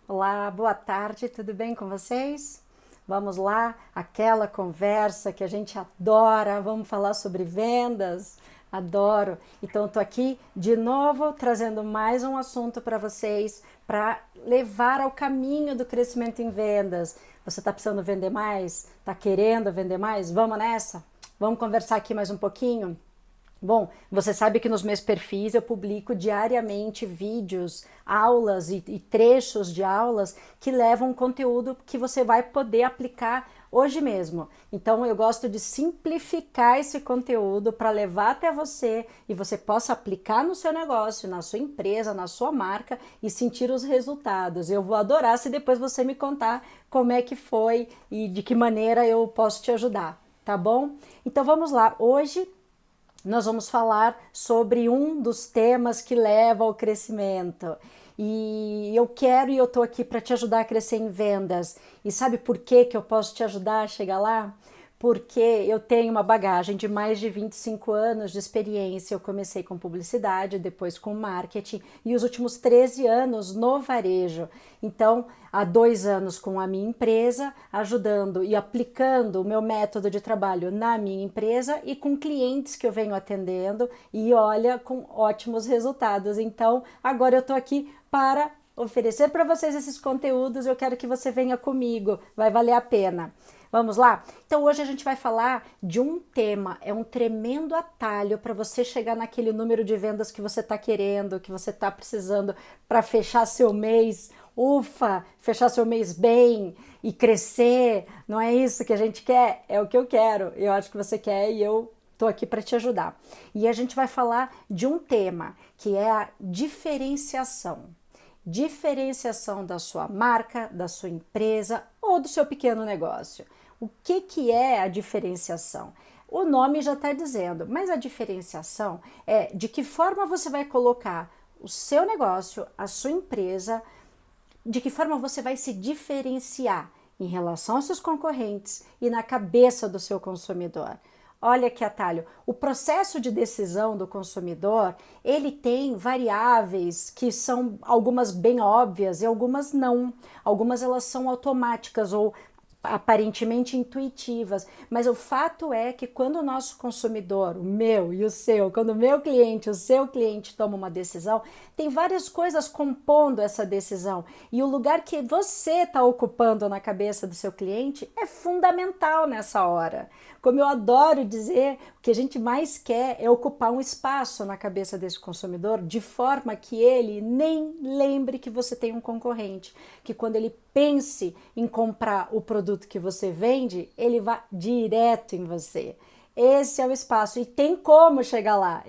Olá, boa tarde, tudo bem com vocês? Vamos lá, aquela conversa que a gente adora, vamos falar sobre vendas? Adoro. Então, estou aqui de novo trazendo mais um assunto para vocês, para levar ao caminho do crescimento em vendas. Você está precisando vender mais? Está querendo vender mais? Vamos nessa? Vamos conversar aqui mais um pouquinho? Bom, você sabe que nos meus perfis eu publico diariamente vídeos, aulas e trechos de aulas que levam conteúdo que você vai poder aplicar hoje mesmo. Então eu gosto de simplificar esse conteúdo para levar até você e você possa aplicar no seu negócio, na sua empresa, na sua marca e sentir os resultados. Eu vou adorar se depois você me contar como é que foi e de que maneira eu posso te ajudar, tá bom? Então vamos lá. Hoje nós vamos falar sobre um dos temas que leva ao crescimento. E eu estou aqui para te ajudar a crescer em vendas. E sabe por que eu posso te ajudar a chegar lá? Porque eu tenho uma bagagem de mais de 25 anos de experiência. Eu comecei com publicidade, depois com marketing e os últimos 13 anos no varejo. Então, há 2 anos com a minha empresa, ajudando e aplicando o meu método de trabalho na minha empresa e com clientes que eu venho atendendo e olha, com ótimos resultados. Então, agora eu estou aqui para oferecer para vocês esses conteúdos. Eu quero que você venha comigo, vai valer a pena. Vamos lá? Então hoje a gente vai falar de um tema, é um tremendo atalho para você chegar naquele número de vendas que você está querendo, que você está precisando para fechar seu mês. Ufa, fechar seu mês bem e crescer. Não é isso que a gente quer? É o que eu quero. Eu acho que você quer e eu estou aqui para te ajudar. E a gente vai falar de um tema que é a diferenciação. Diferenciação da sua marca, da sua empresa ou do seu pequeno negócio. O que é a diferenciação? O nome já está dizendo, mas a diferenciação é de que forma você vai colocar o seu negócio, a sua empresa, de que forma você vai se diferenciar em relação aos seus concorrentes e na cabeça do seu consumidor. Olha que atalho. O processo de decisão do consumidor, ele tem variáveis que são algumas bem óbvias e algumas não. Algumas elas são automáticas ou aparentemente intuitivas, mas o fato é que quando o nosso consumidor, o meu e o seu, quando o meu cliente, o seu cliente toma uma decisão, tem várias coisas compondo essa decisão e o lugar que você está ocupando na cabeça do seu cliente é fundamental nessa hora. Como eu adoro dizer, o que a gente mais quer é ocupar um espaço na cabeça desse consumidor de forma que ele nem lembre que você tem um concorrente, que quando ele pense em comprar o produto que você vende, ele vá direto em você. Esse é o espaço e tem como chegar lá.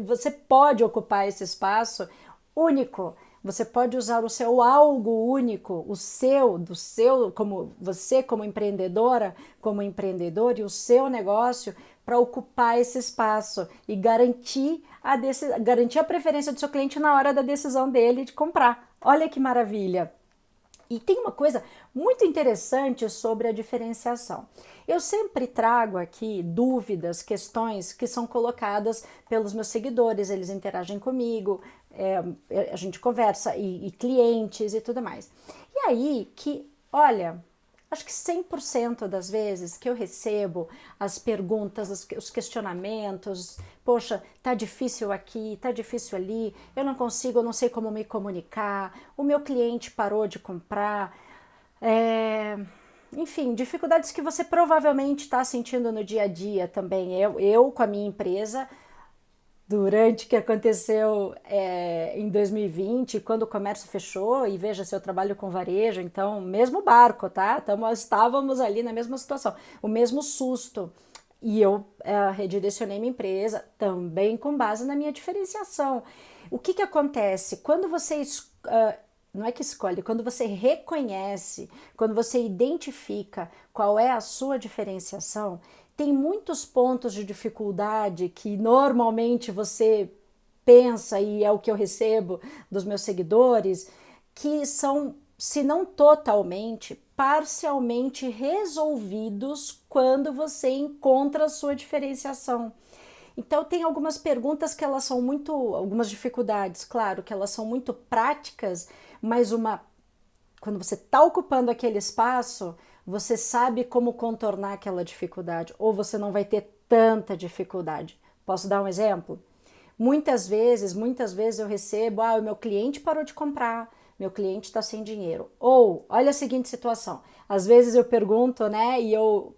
Você pode ocupar esse espaço único. Você pode usar o seu algo único, o seu, do seu, como você como empreendedora, como empreendedor e o seu negócio para ocupar esse espaço e garantir a preferência do seu cliente na hora da decisão dele de comprar. Olha que maravilha! E tem uma coisa muito interessante sobre a diferenciação. Eu sempre trago aqui dúvidas, questões que são colocadas pelos meus seguidores, eles interagem comigo, a gente conversa, e clientes e tudo mais. E aí que, olha, acho que 100% das vezes que eu recebo as perguntas, os questionamentos, poxa, tá difícil aqui, tá difícil ali, eu não consigo, eu não sei como me comunicar, o meu cliente parou de comprar, enfim, dificuldades que você provavelmente está sentindo no dia a dia também. Eu com a minha empresa, durante o que aconteceu em 2020, quando o comércio fechou, e veja se eu trabalho com varejo, então, mesmo barco, tá? Estávamos ali na mesma situação, o mesmo susto. E eu redirecionei minha empresa também com base na minha diferenciação. O que acontece? Quando você não é que escolhe, quando você reconhece, quando você identifica qual é a sua diferenciação, tem muitos pontos de dificuldade que normalmente você pensa, e é o que eu recebo dos meus seguidores, que são, se não totalmente, parcialmente resolvidos quando você encontra a sua diferenciação. Então tem algumas perguntas que algumas dificuldades, claro, que elas são muito práticas, mas uma quando você está ocupando aquele espaço, você sabe como contornar aquela dificuldade, ou você não vai ter tanta dificuldade. Posso dar um exemplo? Muitas vezes eu recebo, o meu cliente parou de comprar, meu cliente está sem dinheiro. Ou, olha a seguinte situação, às vezes eu pergunto, né, e eu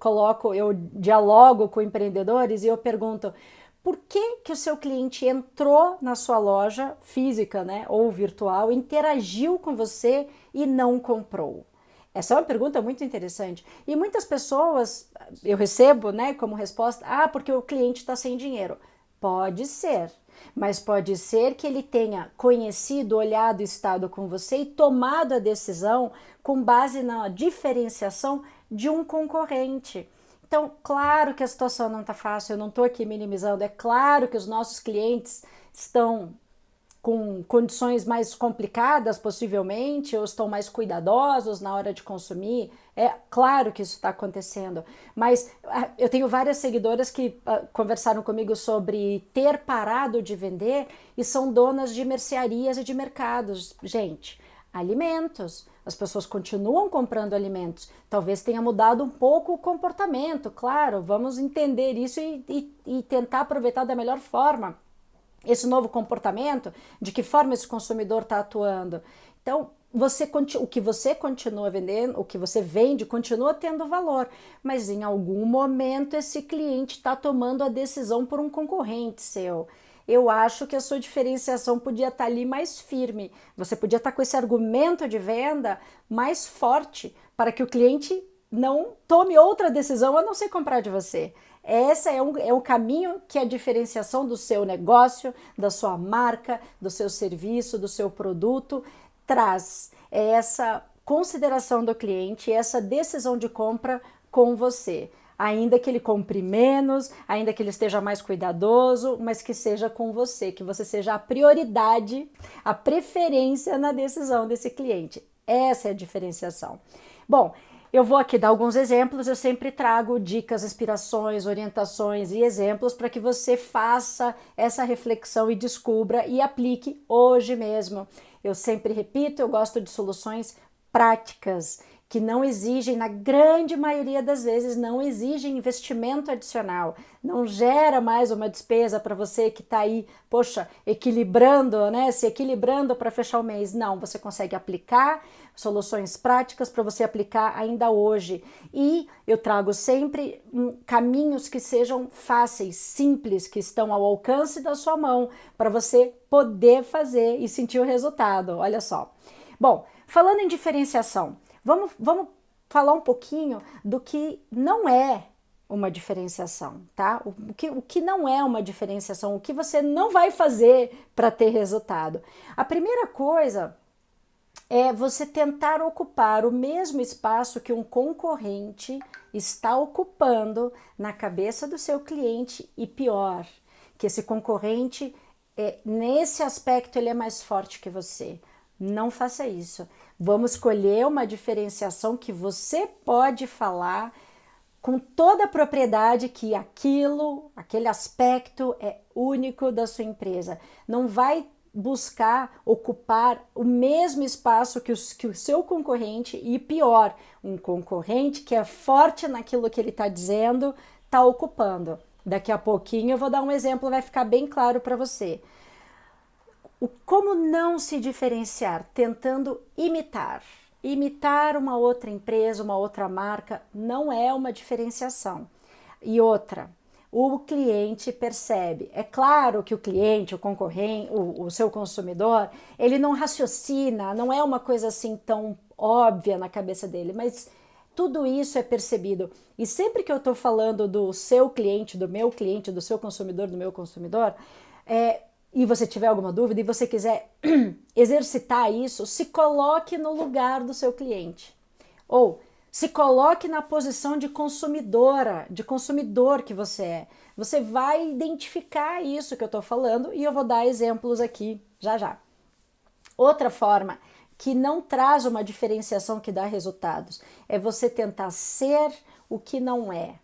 dialogo com empreendedores e eu pergunto, por que que o seu cliente entrou na sua loja física, né, ou virtual, interagiu com você e não comprou? Essa é uma pergunta muito interessante. E muitas pessoas, eu recebo, né, como resposta, porque o cliente está sem dinheiro. Pode ser, mas pode ser que ele tenha conhecido, olhado, estado com você e tomado a decisão com base na diferenciação de um concorrente. Então, claro que a situação não está fácil, eu não estou aqui minimizando, é claro que os nossos clientes estão com condições mais complicadas, possivelmente, ou estão mais cuidadosos na hora de consumir. É claro que isso está acontecendo, mas eu tenho várias seguidoras que conversaram comigo sobre ter parado de vender e são donas de mercearias e de mercados. Gente, alimentos. As pessoas continuam comprando alimentos. Talvez tenha mudado um pouco o comportamento, claro. Vamos entender isso e tentar aproveitar da melhor forma esse novo comportamento, de que forma esse consumidor está atuando. Então, o que você continua vendendo, o que você vende, continua tendo valor, mas em algum momento esse cliente está tomando a decisão por um concorrente seu. Eu acho que a sua diferenciação podia estar ali mais firme. Você podia estar com esse argumento de venda mais forte para que o cliente não tome outra decisão a não ser comprar de você. Esse é o caminho que a diferenciação do seu negócio, da sua marca, do seu serviço, do seu produto traz. É essa consideração do cliente, essa decisão de compra com você. Ainda que ele compre menos, ainda que ele esteja mais cuidadoso, mas que seja com você, que você seja a prioridade, a preferência na decisão desse cliente. Essa é a diferenciação. Bom, eu vou aqui dar alguns exemplos, eu sempre trago dicas, inspirações, orientações e exemplos para que você faça essa reflexão e descubra e aplique hoje mesmo. Eu sempre repito, eu gosto de soluções práticas, que não exigem, na grande maioria das vezes, não exigem investimento adicional, não gera mais uma despesa para você que está aí, equilibrando, né? Se equilibrando para fechar o mês. Não, você consegue aplicar soluções práticas para você aplicar ainda hoje. E eu trago sempre caminhos que sejam fáceis, simples, que estão ao alcance da sua mão, para você poder fazer e sentir o resultado. Olha só. Bom, falando em diferenciação, vamos falar um pouquinho do que não é uma diferenciação, tá? O que não é uma diferenciação, o que você não vai fazer para ter resultado. A primeira coisa é você tentar ocupar o mesmo espaço que um concorrente está ocupando na cabeça do seu cliente e pior, que esse concorrente, nesse aspecto, ele é mais forte que você. Não faça isso. Vamos escolher uma diferenciação que você pode falar com toda a propriedade que aquele aspecto é único da sua empresa. Não vai buscar ocupar o mesmo espaço que o seu concorrente e pior, um concorrente que é forte naquilo que ele está dizendo, está ocupando. Daqui a pouquinho eu vou dar um exemplo, vai ficar bem claro para você. Como não se diferenciar? Tentando imitar. Imitar uma outra empresa, uma outra marca, não é uma diferenciação. E outra, o cliente percebe. É claro que o cliente, o concorrente, o seu consumidor, ele não raciocina, não é uma coisa assim tão óbvia na cabeça dele, mas tudo isso é percebido. E sempre que eu estou falando do seu cliente, do meu cliente, do seu consumidor, do meu consumidor, e você tiver alguma dúvida e você quiser exercitar isso, se coloque no lugar do seu cliente. Ou se coloque na posição de consumidora, de consumidor que você é. Você vai identificar isso que eu estou falando e eu vou dar exemplos aqui já já. Outra forma que não traz uma diferenciação que dá resultados é você tentar ser o que não é.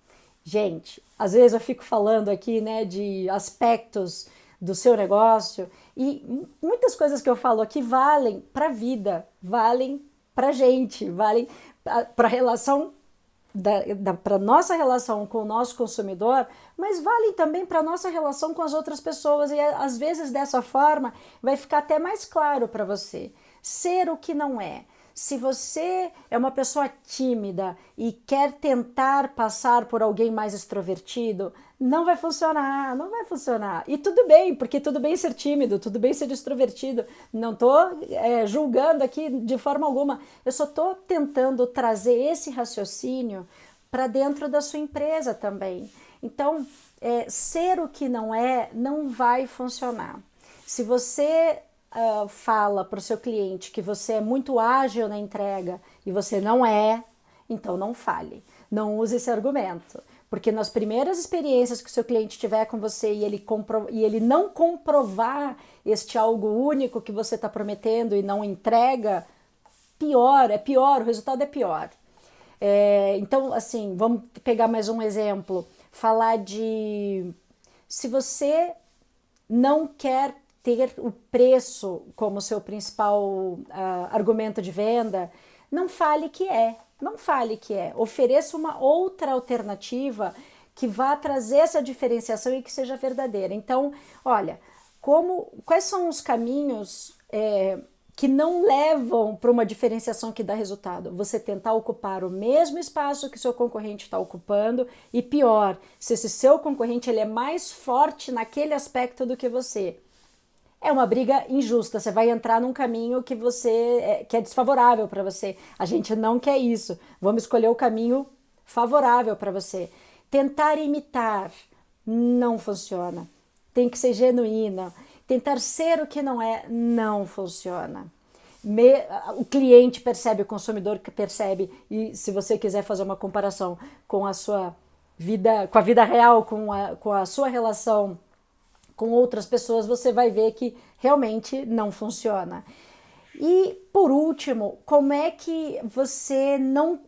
Gente, às vezes eu fico falando aqui, né, de aspectos do seu negócio e muitas coisas que eu falo aqui valem para a vida, valem para gente, valem para a relação para nossa relação com o nosso consumidor, mas valem também para nossa relação com as outras pessoas, e às vezes dessa forma vai ficar até mais claro para você ser o que não é. Se você é uma pessoa tímida e quer tentar passar por alguém mais extrovertido, não vai funcionar, não vai funcionar. E tudo bem, porque tudo bem ser tímido, tudo bem ser extrovertido. Não estou julgando aqui de forma alguma. Eu só estou tentando trazer esse raciocínio para dentro da sua empresa também. Então, ser o que não é, não vai funcionar. Se você fala para o seu cliente que você é muito ágil na entrega e você não é, então não fale. Não use esse argumento. Porque nas primeiras experiências que o seu cliente tiver com você e ele não comprovar este algo único que você está prometendo e não entrega, é pior, o resultado é pior. Então, assim, vamos pegar mais um exemplo. Falar de... Se você não quer ter o preço como seu principal argumento de venda, não fale que é. Não fale que é. Ofereça uma outra alternativa que vá trazer essa diferenciação e que seja verdadeira. Então, olha, quais são os caminhos que não levam para uma diferenciação que dá resultado? Você tentar ocupar o mesmo espaço que seu concorrente está ocupando e pior, se esse seu concorrente ele é mais forte naquele aspecto do que você. É uma briga injusta, você vai entrar num caminho que que é desfavorável para você. A gente não quer isso. Vamos escolher o caminho favorável para você. Tentar imitar não funciona. Tem que ser genuína. Tentar ser o que não funciona. O cliente percebe, o consumidor percebe, e se você quiser fazer uma comparação com a sua vida, com a vida real, com a sua relação com outras pessoas, você vai ver que realmente não funciona. E, por último, como é que você não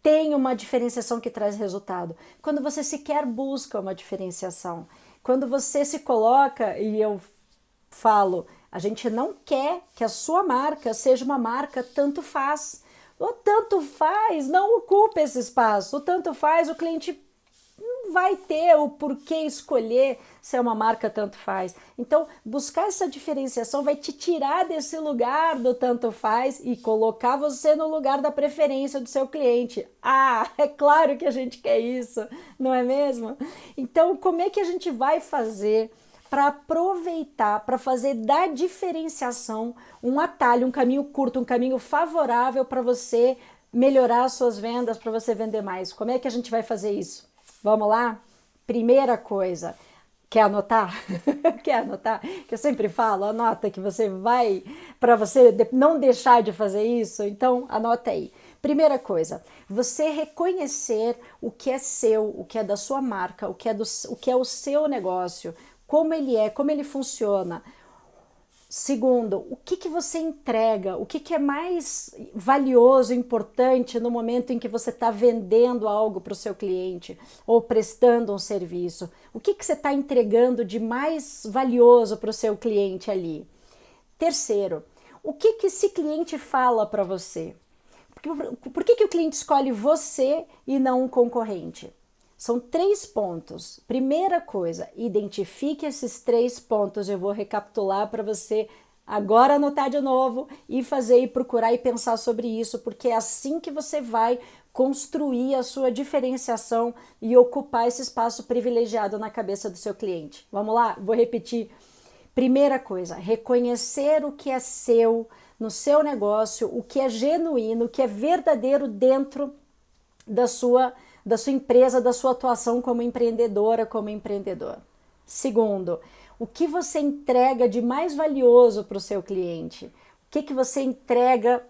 tem uma diferenciação que traz resultado? Quando você sequer busca uma diferenciação. Quando você se coloca, e eu falo, a gente não quer que a sua marca seja uma marca tanto faz. O tanto faz, não ocupa esse espaço. O tanto faz, o cliente não vai ter o porquê escolher se é uma marca tanto faz. Então, buscar essa diferenciação vai te tirar desse lugar do tanto faz e colocar você no lugar da preferência do seu cliente. Ah, é claro que a gente quer isso, não é mesmo? Então, como é que a gente vai fazer para aproveitar, para fazer da diferenciação um atalho, um caminho curto, um caminho favorável para você melhorar as suas vendas, para você vender mais? Como é que a gente vai fazer isso? Vamos lá? Primeira coisa, quer anotar? Quer anotar? Que eu sempre falo, anota que você vai, para você não deixar de fazer isso, então anota aí. Primeira coisa, você reconhecer o que é seu, o que é da sua marca, o que é o seu negócio, como ele funciona. Segundo, o que você entrega, o que é mais valioso, importante no momento em que você está vendendo algo para o seu cliente ou prestando um serviço. O que você está entregando de mais valioso para o seu cliente ali. Terceiro, o que esse cliente fala para você? Por que o cliente escolhe você e não um concorrente? São 3 pontos. Primeira coisa, identifique esses 3 pontos. Eu vou recapitular para você agora anotar de novo e fazer e procurar e pensar sobre isso, porque é assim que você vai construir a sua diferenciação e ocupar esse espaço privilegiado na cabeça do seu cliente. Vamos lá? Vou repetir. Primeira coisa, reconhecer o que é seu no seu negócio, o que é genuíno, o que é verdadeiro dentro da sua empresa, da sua atuação como empreendedora, como empreendedor. Segundo, o que você entrega de mais valioso para o seu cliente? O que você entrega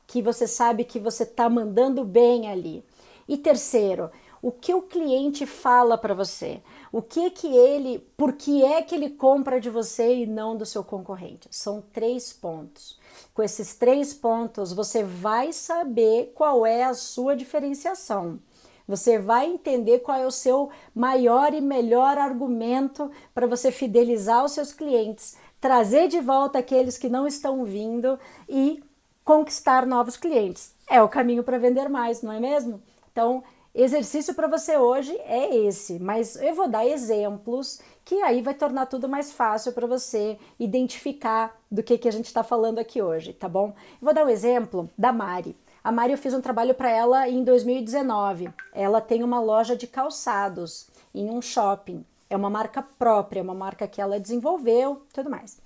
que você sabe que você está mandando bem ali? E terceiro, o que o cliente fala para você? Por que é que ele compra de você e não do seu concorrente? São 3 pontos. Com esses 3 pontos, você vai saber qual é a sua diferenciação. Você vai entender qual é o seu maior e melhor argumento para você fidelizar os seus clientes, trazer de volta aqueles que não estão vindo e conquistar novos clientes. É o caminho para vender mais, não é mesmo? Então, exercício para você hoje é esse, mas eu vou dar exemplos que aí vai tornar tudo mais fácil para você identificar do que a gente está falando aqui hoje, tá bom? Eu vou dar um exemplo da Mari. A Mari, eu fiz um trabalho para ela em 2019. Ela tem uma loja de calçados em um shopping. É uma marca própria, uma marca que ela desenvolveu, tudo mais.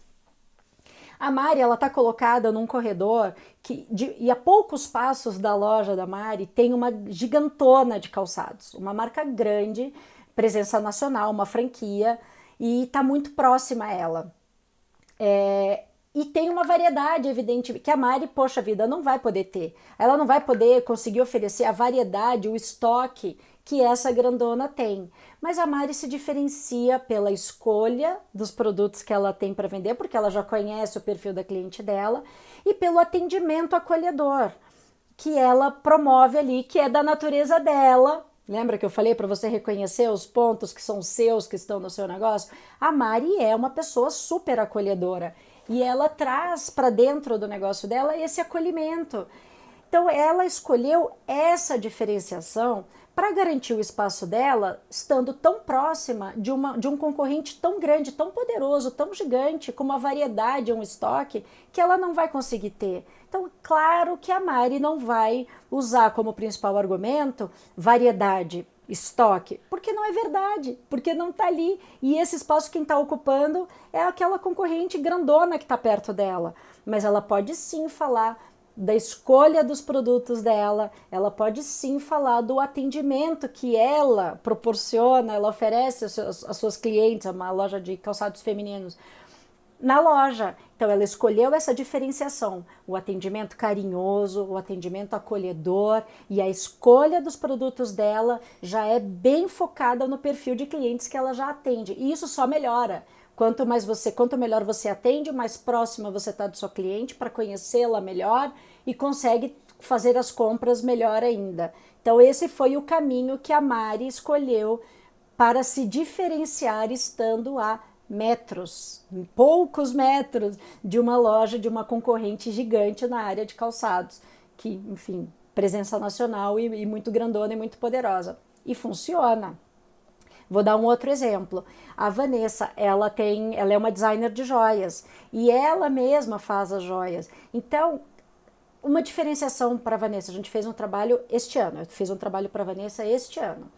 A Mari, ela tá colocada num corredor e a poucos passos da loja da Mari tem uma gigantona de calçados, uma marca grande, presença nacional, uma franquia, e tá muito próxima a ela. E tem uma variedade, evidente, que a Mari, poxa vida, não vai poder ter. Ela não vai poder conseguir oferecer a variedade, o estoque que essa grandona tem. Mas a Mari se diferencia pela escolha dos produtos que ela tem para vender, porque ela já conhece o perfil da cliente dela, e pelo atendimento acolhedor que ela promove ali, que é da natureza dela. Lembra que eu falei para você reconhecer os pontos que são seus, que estão no seu negócio? A Mari é uma pessoa super acolhedora e ela traz para dentro do negócio dela esse acolhimento. Então ela escolheu essa diferenciação para garantir o espaço dela, estando tão próxima de um concorrente tão grande, tão poderoso, tão gigante, com uma variedade, um estoque, que ela não vai conseguir ter. Então, claro que a Mari não vai usar como principal argumento variedade, estoque, porque não é verdade, porque não está ali. E esse espaço quem está ocupando é aquela concorrente grandona que está perto dela. Mas ela pode sim falar da escolha dos produtos dela, ela pode sim falar do atendimento que ela proporciona, ela oferece às suas clientes, uma loja de calçados femininos, na loja. Então ela escolheu essa diferenciação, o atendimento carinhoso, o atendimento acolhedor, e a escolha dos produtos dela já é bem focada no perfil de clientes que ela já atende, e isso só melhora. Quanto melhor você atende, mais próxima você está do seu cliente para conhecê-la melhor e consegue fazer as compras melhor ainda. Então esse foi o caminho que a Mari escolheu para se diferenciar estando a metros, poucos metros de uma loja, de uma concorrente gigante na área de calçados, que, enfim, presença nacional e muito grandona e muito poderosa. E funciona. Vou dar um outro exemplo. A Vanessa, ela é uma designer de joias e ela mesma faz as joias. Então, uma diferenciação para a Vanessa, a gente fez um trabalho este ano, eu fiz um trabalho para a Vanessa este ano,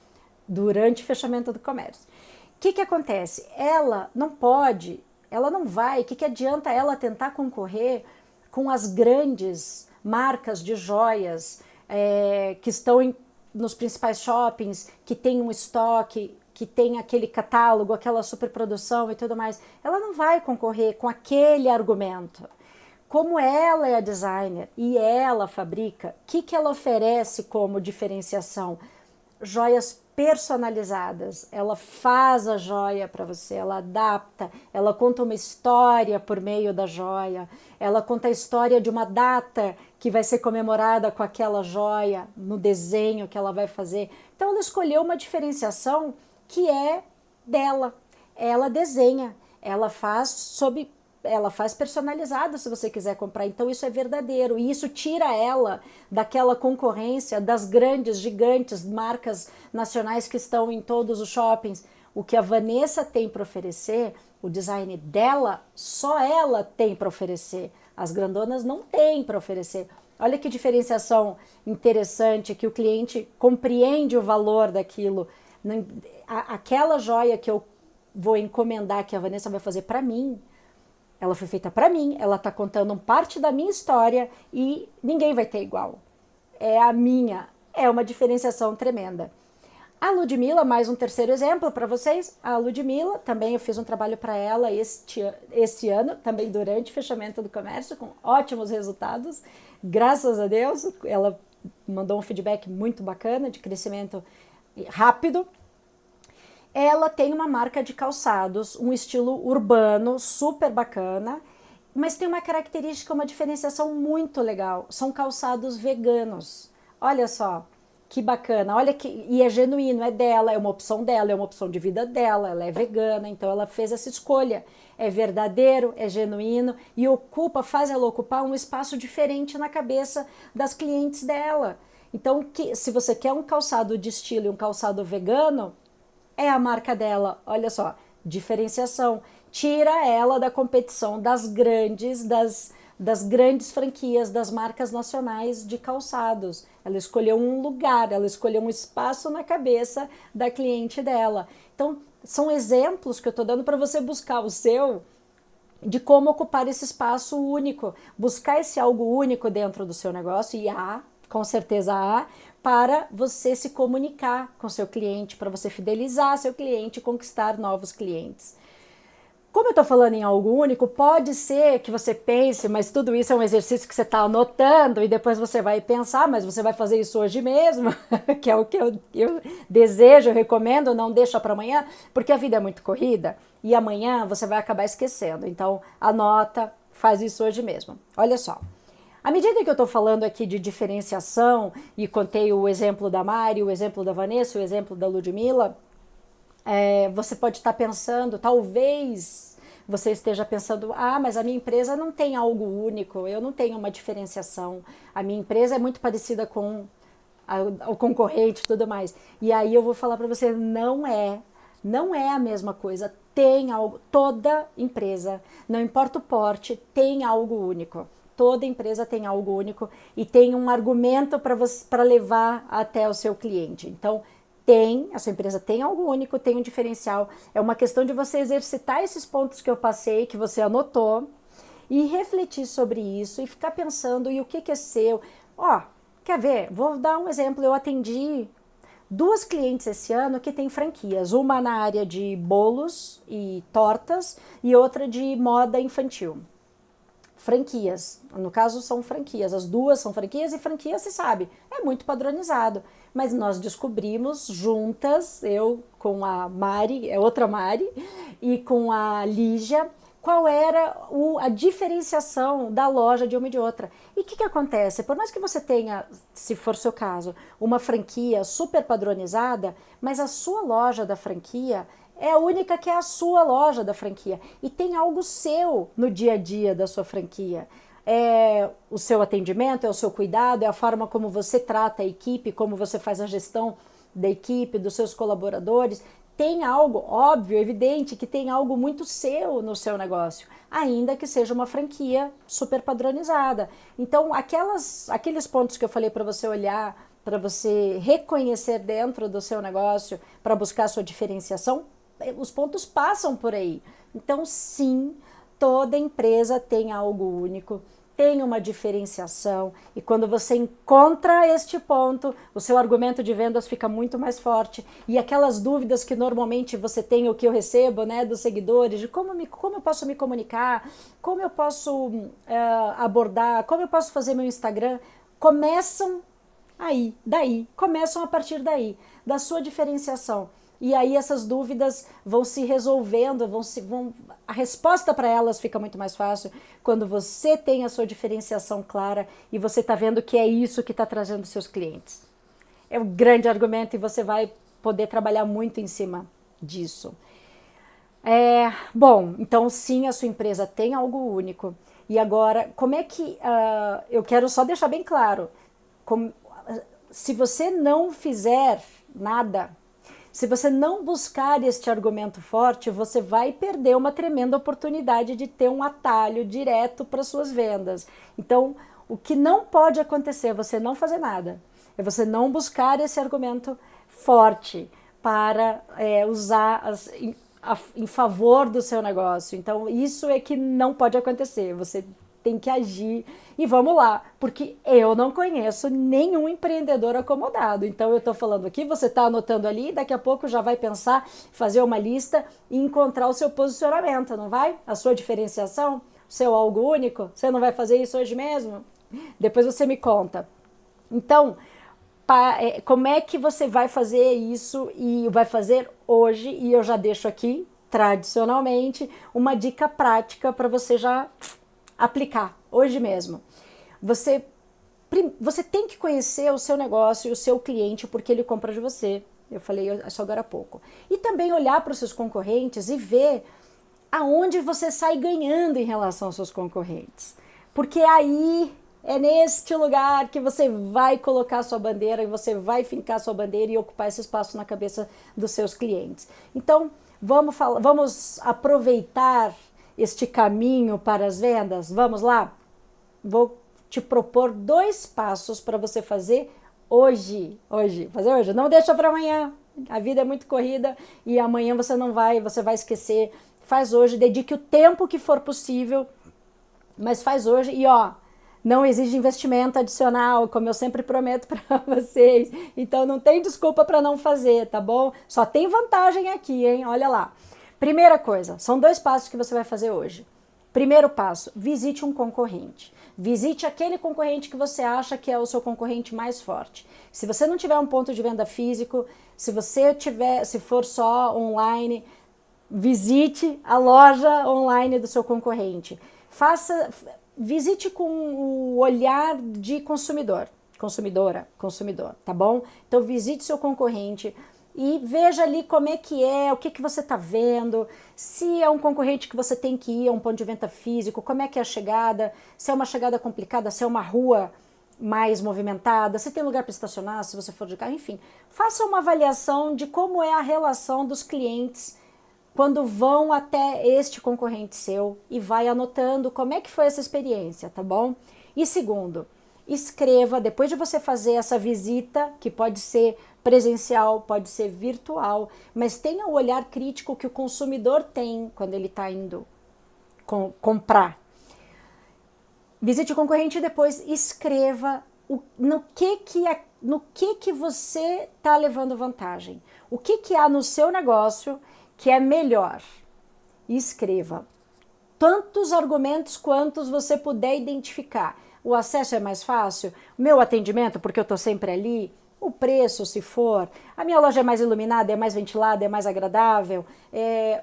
durante o fechamento do comércio. O que acontece? Ela não pode, ela não vai, o que adianta ela tentar concorrer com as grandes marcas de joias que estão nos principais shoppings, que tem um estoque, que tem aquele catálogo, aquela superprodução e tudo mais. Ela não vai concorrer com aquele argumento. Como ela é a designer e ela fabrica, o que ela oferece como diferenciação? Joias personalizadas. Ela faz a joia para você, ela adapta, ela conta uma história por meio da joia, ela conta a história de uma data que vai ser comemorada com aquela joia, no desenho que ela vai fazer. Então ela escolheu uma diferenciação que é dela. Ela desenha, ela faz personalizada se você quiser comprar. Então isso é verdadeiro e isso tira ela daquela concorrência das grandes, gigantes marcas nacionais que estão em todos os shoppings. O que a Vanessa tem para oferecer, o design dela, só ela tem para oferecer. As grandonas não têm para oferecer. Olha que diferenciação interessante, que o cliente compreende o valor daquilo. Aquela joia que eu vou encomendar, que a Vanessa vai fazer para mim, ela foi feita para mim, ela está contando parte da minha história e ninguém vai ter igual. É a minha, é uma diferenciação tremenda. A Ludmilla, mais um terceiro exemplo para vocês. A Ludmilla, também eu fiz um trabalho para ela este ano, também durante o fechamento do comércio, com ótimos resultados. Graças a Deus, ela mandou um feedback muito bacana, de crescimento rápido. Ela tem uma marca de calçados, um estilo urbano, super bacana, mas tem uma característica, uma diferenciação muito legal. São calçados veganos. Olha só, Que bacana, olha que, e é genuíno, é dela, é uma opção dela, é uma opção de vida dela, ela é vegana, então ela fez essa escolha. É verdadeiro, é genuíno e faz ela ocupar um espaço diferente na cabeça das clientes dela. Então, se você quer um calçado de estilo e um calçado vegano, é a marca dela. Olha só, diferenciação. Tira ela da competição das grandes franquias, das marcas nacionais de calçados. Ela escolheu um lugar, ela escolheu um espaço na cabeça da cliente dela. Então, são exemplos que eu estou dando para você buscar o seu, de como ocupar esse espaço único, buscar esse algo único dentro do seu negócio, e com certeza para você se comunicar com seu cliente, para você fidelizar seu cliente e conquistar novos clientes. Como eu estou falando em algo único, pode ser que você pense, mas tudo isso é um exercício que você está anotando e depois você vai pensar, mas você vai fazer isso hoje mesmo, que é o que eu desejo, eu recomendo, não deixa para amanhã, porque a vida é muito corrida e amanhã você vai acabar esquecendo. Então, anota, faz isso hoje mesmo. Olha só. À medida que eu estou falando aqui de diferenciação e contei o exemplo da Mari, o exemplo da Vanessa, o exemplo da Ludmilla, você pode estar pensando, talvez você esteja pensando, mas a minha empresa não tem algo único, eu não tenho uma diferenciação, a minha empresa é muito parecida com o concorrente e tudo mais. E aí eu vou falar para você, não é a mesma coisa, tem algo, toda empresa, não importa o porte, tem algo único. Toda empresa tem algo único e tem um argumento para levar até o seu cliente. Então, a sua empresa tem algo único, tem um diferencial. É uma questão de você exercitar esses pontos que eu passei, que você anotou, e refletir sobre isso e ficar pensando, e o que é seu? Quer ver? Vou dar um exemplo. Eu atendi 2 clientes esse ano que têm franquias, uma na área de bolos e tortas e outra de moda infantil. Franquias, no caso são franquias, as 2 são franquias, e franquia, você sabe, é muito padronizado, mas nós descobrimos juntas, eu com a Mari, outra Mari, e com a Lígia, qual era a diferenciação da loja de uma e de outra. E o que acontece? Por mais que você tenha, se for seu caso, uma franquia super padronizada, mas a sua loja da franquia é a única que é a sua loja da franquia. E tem algo seu no dia a dia da sua franquia. É o seu atendimento, é o seu cuidado, é a forma como você trata a equipe, como você faz a gestão da equipe, dos seus colaboradores. Tem algo, óbvio, evidente, que tem algo muito seu no seu negócio, ainda que seja uma franquia super padronizada. Então, aqueles pontos que eu falei para você olhar, para você reconhecer dentro do seu negócio, para buscar a sua diferenciação, os pontos passam por aí. Então, sim, toda empresa tem algo único, tem uma diferenciação, e quando você encontra este ponto, o seu argumento de vendas fica muito mais forte, e aquelas dúvidas que normalmente você tem, o que eu recebo, né, dos seguidores, de como eu posso me comunicar, como eu posso abordar, como eu posso fazer meu Instagram, começam a partir daí, da sua diferenciação. E aí essas dúvidas vão se resolvendo, a resposta para elas fica muito mais fácil quando você tem a sua diferenciação clara e você está vendo que é isso que está trazendo seus clientes. É um grande argumento e você vai poder trabalhar muito em cima disso. Bom, então sim, a sua empresa tem algo único. E agora, como é que... eu quero só deixar bem claro, se você não fizer nada, se você não buscar este argumento forte, você vai perder uma tremenda oportunidade de ter um atalho direto para suas vendas. Então, o que não pode acontecer é você não fazer nada. É você não buscar esse argumento forte para usar em favor do seu negócio. Então, isso é que não pode acontecer. Você tem que agir e vamos lá, porque eu não conheço nenhum empreendedor acomodado. Então eu estou falando aqui, você está anotando ali, daqui a pouco já vai pensar, fazer uma lista e encontrar o seu posicionamento, não vai? A sua diferenciação, o seu algo único. Você não vai fazer isso hoje mesmo? Depois você me conta. Então, como é que você vai fazer isso e vai fazer hoje? E eu já deixo aqui, tradicionalmente, uma dica prática para você já aplicar hoje mesmo. Você você tem que conhecer o seu negócio e o seu cliente porque ele compra de você. Eu falei isso agora há pouco. E também olhar para os seus concorrentes e ver aonde você sai ganhando em relação aos seus concorrentes. Porque aí é neste lugar que você vai colocar sua bandeira e você vai fincar sua bandeira e ocupar esse espaço na cabeça dos seus clientes. Então, vamos aproveitar este caminho para as vendas? Vamos lá? Vou te propor 2 passos para você fazer hoje. Fazer hoje. Não deixa para amanhã. A vida é muito corrida e amanhã você vai esquecer. Faz hoje, dedique o tempo que for possível, mas faz hoje e não exige investimento adicional, como eu sempre prometo para vocês. Então não tem desculpa para não fazer, tá bom? Só tem vantagem aqui, hein? Olha lá. Primeira coisa, são 2 passos que você vai fazer hoje. Primeiro passo, visite um concorrente. Visite aquele concorrente que você acha que é o seu concorrente mais forte. Se você não tiver um ponto de venda físico, se for só online, visite a loja online do seu concorrente. Visite com o olhar de consumidor, tá bom? Então visite seu concorrente e veja ali como é que o que você está vendo, se é um concorrente que você tem que ir a um ponto de venda físico, como é que é a chegada, se é uma chegada complicada, se é uma rua mais movimentada, se tem lugar para estacionar, se você for de carro, enfim. Faça uma avaliação de como é a relação dos clientes quando vão até este concorrente seu e vai anotando como é que foi essa experiência, tá bom? E segundo, escreva, depois de você fazer essa visita, que pode ser presencial, pode ser virtual, mas tenha o olhar crítico que o consumidor tem quando ele está indo comprar. Visite o concorrente e depois escreva no que você está levando vantagem. O que há no seu negócio que é melhor. E escreva tantos argumentos quantos você puder identificar. O acesso é mais fácil? O meu atendimento, porque eu estou sempre ali? O preço, se for? A minha loja é mais iluminada, é mais ventilada, é mais agradável?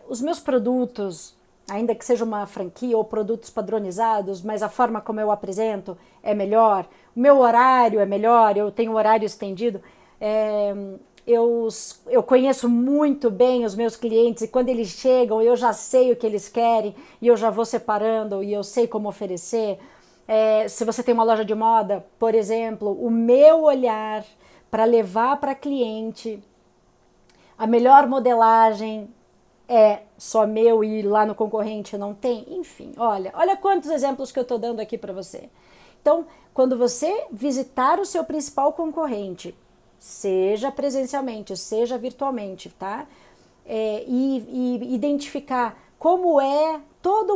Os meus produtos, ainda que seja uma franquia ou produtos padronizados, mas a forma como eu apresento é melhor? O meu horário é melhor? Eu tenho horário estendido? Eu conheço muito bem os meus clientes e quando eles chegam eu já sei o que eles querem e eu já vou separando e eu sei como oferecer. Se você tem uma loja de moda, por exemplo, o meu olhar para levar para cliente a melhor modelagem é só meu e lá no concorrente não tem. Enfim, olha quantos exemplos que eu estou dando aqui para você. Então, quando você visitar o seu principal concorrente, seja presencialmente, seja virtualmente, tá? E identificar como é toda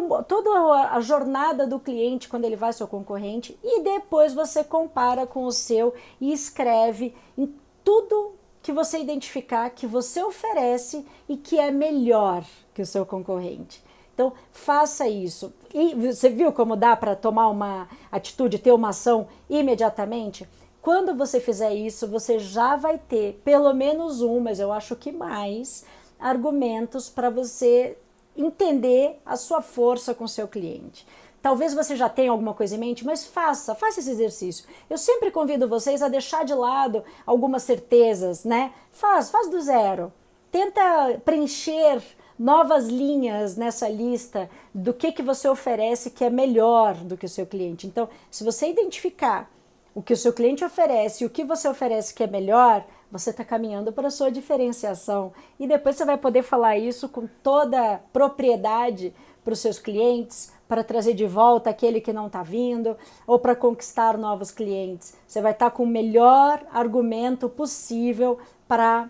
a jornada do cliente quando ele vai ao seu concorrente e depois você compara com o seu e escreve em tudo que você identificar que você oferece e que é melhor que o seu concorrente. Então, faça isso. E você viu como dá para tomar uma atitude, ter uma ação imediatamente? Quando você fizer isso, você já vai ter pelo menos mas eu acho que mais, argumentos para você entender a sua força com o seu cliente. Talvez você já tenha alguma coisa em mente, mas faça esse exercício. Eu sempre convido vocês a deixar de lado algumas certezas, né? Faz do zero. Tenta preencher novas linhas nessa lista do que você oferece que é melhor do que o seu cliente. Então, se você identificar o que o seu cliente oferece e o que você oferece que é melhor, você está caminhando para a sua diferenciação. E depois você vai poder falar isso com toda propriedade para os seus clientes, para trazer de volta aquele que não está vindo, ou para conquistar novos clientes. Você vai estar com o melhor argumento possível para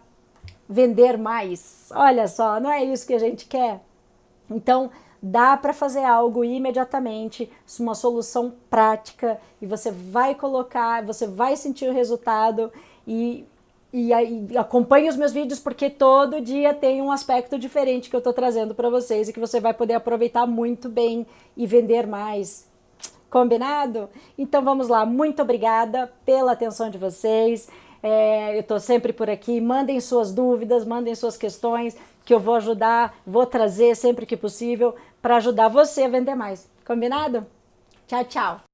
vender mais. Olha só, não é isso que a gente quer? Então, dá para fazer algo imediatamente, uma solução prática, e você vai colocar, você vai sentir o resultado e acompanhe os meus vídeos porque todo dia tem um aspecto diferente que eu estou trazendo para vocês e que você vai poder aproveitar muito bem e vender mais. Combinado? Então vamos lá, muito obrigada pela atenção de vocês. Eu estou sempre por aqui, mandem suas dúvidas, mandem suas questões, que eu vou ajudar, vou trazer sempre que possível para ajudar você a vender mais. Combinado? Tchau, tchau!